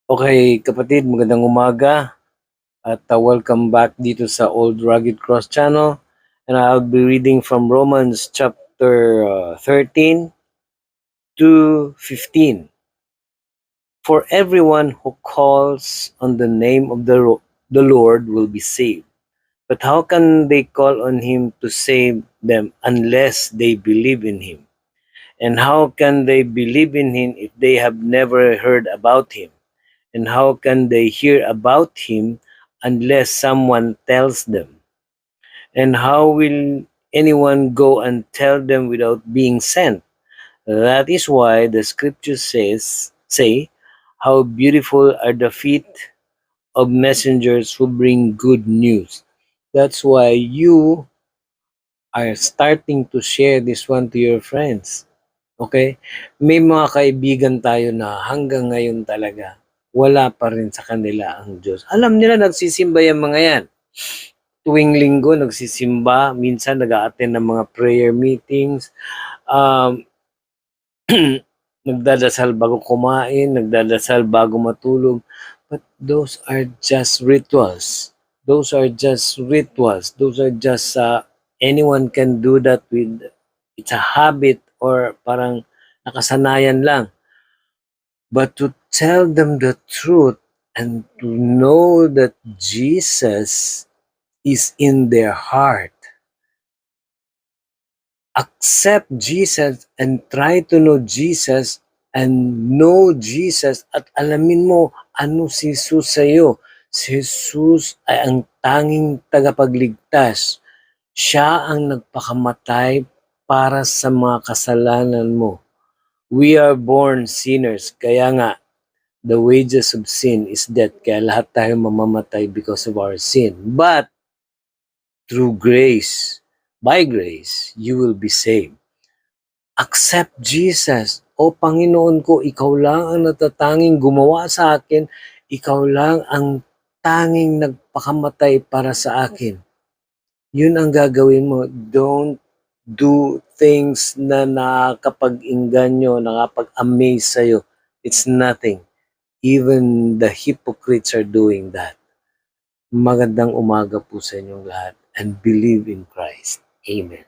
Okay, kapatid, magandang umaga at welcome back dito sa Old Rugged Cross Channel. And I'll be reading from Romans chapter 13 to 15. For everyone who calls on the name of the Lord will be saved. But how can they call on him to save them unless they believe in him? And how can they believe in him if they have never heard about him? And how can they hear about him unless someone tells them? And how will anyone go and tell them without being sent? That is why the scriptures say, how beautiful are the feet of messengers who bring good news. That's why you are starting to share this one to your friends. Okay? May mga kaibigan tayo na hanggang ngayon talaga wala pa rin sa kanila ang Diyos. Alam nila nagsisimba yung mga yan. Tuwing linggo nagsisimba, minsan nag-a-attend ng mga prayer meetings, um, nagdadasal bago kumain, nagdadasal bago matulog. But those are just rituals. Those are just rituals. Those are just anyone can do that with, it's a habit or parang nakasanayan lang. But to tell them the truth and to know that Jesus is in their heart. Accept Jesus and try to know Jesus at alamin mo ano si Jesus sa iyo. Si Jesus ay ang tanging tagapagligtas. Siya ang nagpakamatay para sa mga kasalanan mo. We are born sinners, kaya nga the wages of sin is death. Kaya lahat tayo mamamatay because of our sin. But through grace, by grace, you will be saved. Accept Jesus. O Panginoon ko, ikaw lang ang natatanging gumawa sa akin. Ikaw lang ang tanging nagpakamatay para sa akin. Yun ang gagawin mo. Don't do things na nakakapag-inganyo, nakakapag-amaze sa'yo. It's nothing. Even the hypocrites are doing that. Magandang umaga po sa inyong lahat and believe in Christ. Amen.